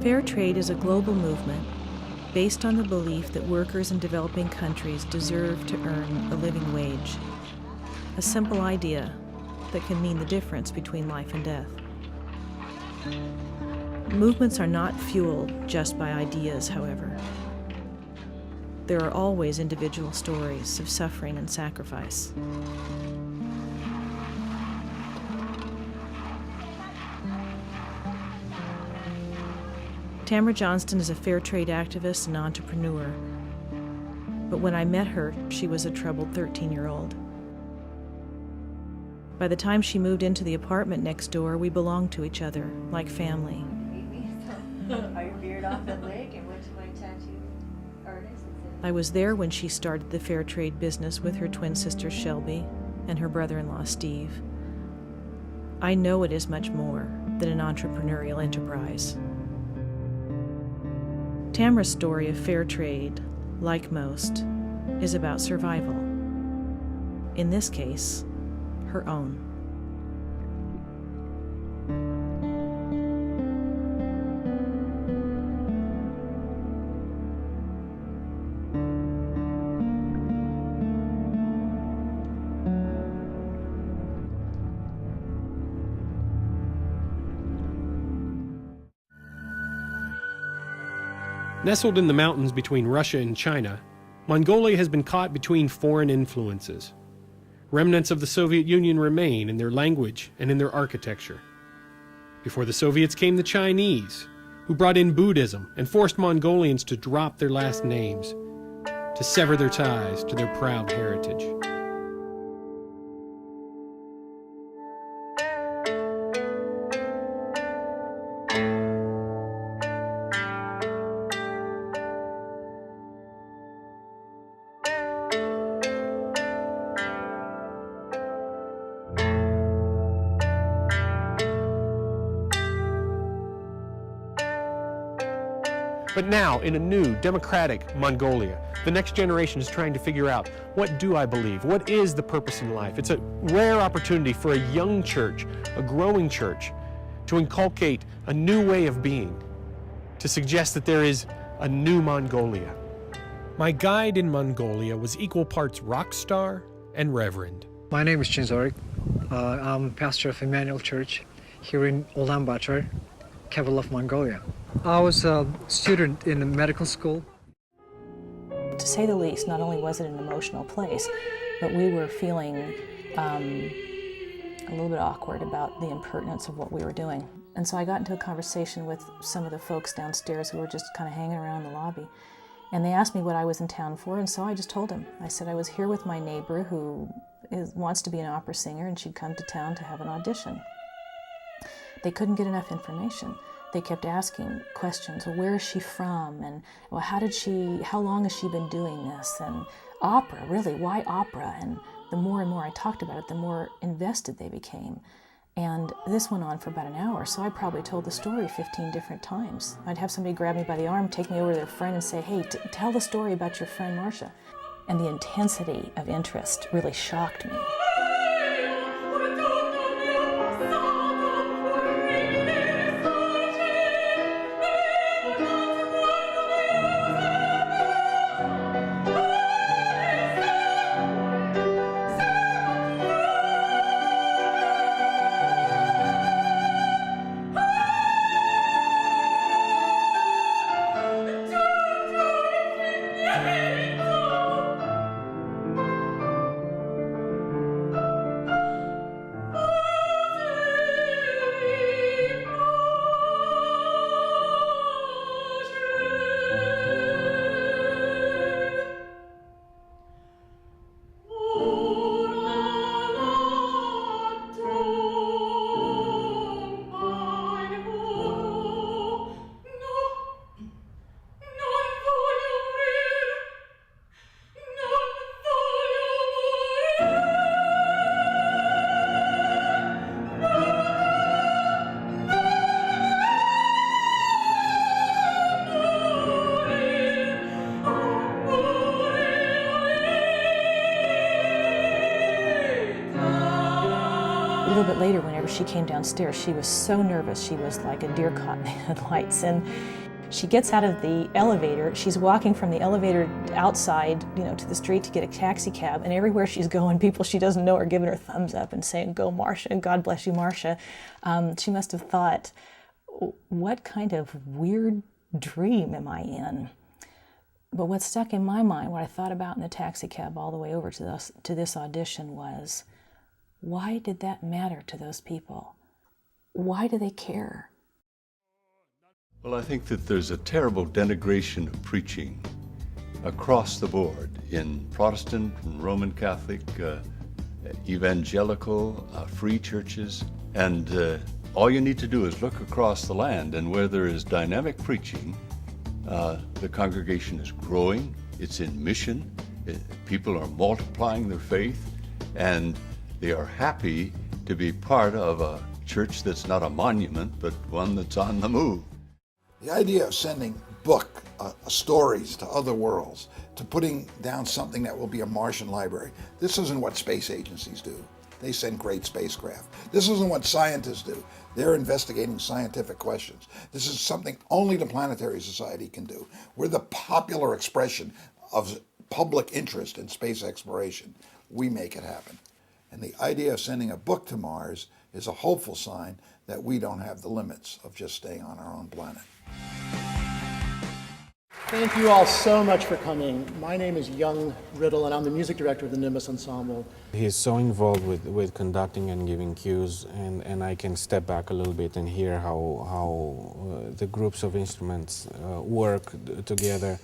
Fair trade is a global movement based on the belief that workers in developing countries deserve to earn a living wage. A simple idea that can mean the difference between life and death. Movements are not fueled just by ideas, however. There are always individual stories of suffering and sacrifice. Tamara Johnston is a fair trade activist and entrepreneur. But when I met her, she was a troubled 13-year-old. By the time she moved into the apartment next door, we belonged to each other, like family. I veered off the lake and went to my tattoo artist. I was there when she started the fair trade business with her twin sister Shelby and her brother-in-law Steve. I know it is much more than an entrepreneurial enterprise. Tamara's story of fair trade, like most, is about survival. In this case, her own. Nestled in the mountains between Russia and China, Mongolia has been caught between foreign influences. Remnants of the Soviet Union remain in their language and in their architecture. Before the Soviets came the Chinese, who brought in Buddhism and forced Mongolians to drop their last names, to sever their ties to their proud heritage. But now, in a new, democratic Mongolia, the next generation is trying to figure out, what do I believe? What is the purpose in life? It's a rare opportunity for a young church, a growing church, to inculcate a new way of being, to suggest that there is a new Mongolia. My guide in Mongolia was equal parts rock star and reverend. My name is Chinzorik. I'm pastor of Emmanuel Church here in Ulaanbaatar, capital of Mongolia. I was a student in a medical school. To say the least, not only was it an emotional place, but we were feeling a little bit awkward about the impertinence of what we were doing. And so I got into a conversation with some of the folks downstairs who were just kind of hanging around the lobby. And they asked me what I was in town for, and so I just told them. I said I was here with my neighbor who wants to be an opera singer, and she'd come to town to have an audition. They couldn't get enough information. They kept asking questions. Well, where is she from? And well, how long has she been doing this? And opera, really, why opera? And the more and more I talked about it, the more invested they became. And this went on for about an hour, so I probably told the story 15 different times. I'd have somebody grab me by the arm, take me over to their friend and say, hey, tell the story about your friend Marcia. And the intensity of interest really shocked me. little bit later, whenever she came downstairs, she was so nervous. She was like a deer caught in the headlights. And she gets out of the elevator. She's walking from the elevator outside, to the street to get a taxi cab. And everywhere she's going, people she doesn't know are giving her thumbs up and saying, "Go, Marcia, and God bless you, Marcia." She must have thought, what kind of weird dream am I in? But what stuck in my mind, what I thought about in the taxi cab all the way over to this audition was, why did that matter to those people? Why do they care? Well, I think that there's a terrible denigration of preaching across the board in Protestant, Roman Catholic, evangelical, free churches. And all you need to do is look across the land, and where there is dynamic preaching, the congregation is growing, it's in mission, people are multiplying their faith, and they are happy to be part of a church that's not a monument, but one that's on the move. The idea of sending stories to other worlds, to putting down something that will be a Martian library. This isn't what space agencies do. They send great spacecraft. This isn't what scientists do. They're investigating scientific questions. This is something only the Planetary Society can do. We're the popular expression of public interest in space exploration. We make it happen. And the idea of sending a book to Mars is a hopeful sign that we don't have the limits of just staying on our own planet. Thank you all so much for coming. My name is Young Riddle, and I'm the music director of the Nimbus Ensemble. He's so involved with conducting and giving cues, and I can step back a little bit and hear how the groups of instruments work together.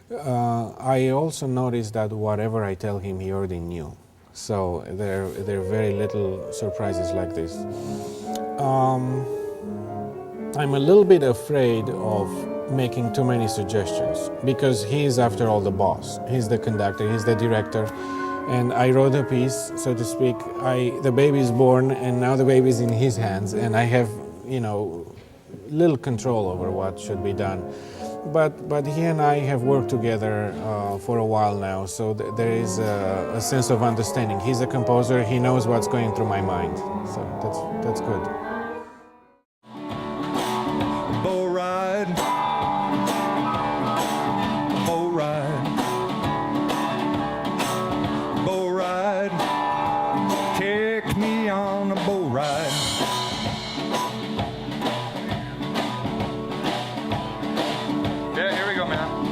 I also noticed that whatever I tell him, he already knew. So there are very little surprises like this. I'm a little bit afraid of making too many suggestions, because he is, after all, the boss. He's the conductor, he's the director, and I wrote a piece, so to speak. The baby is born, and now the baby is in his hands, and I have, little control over what should be done. But he and I have worked together for a while now, so there is a sense of understanding. He's a composer, he knows what's going through my mind, so that's good. Bull ride, bull ride, bull ride, take me on a bull ride. Yeah, here we go, man.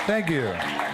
Thank you.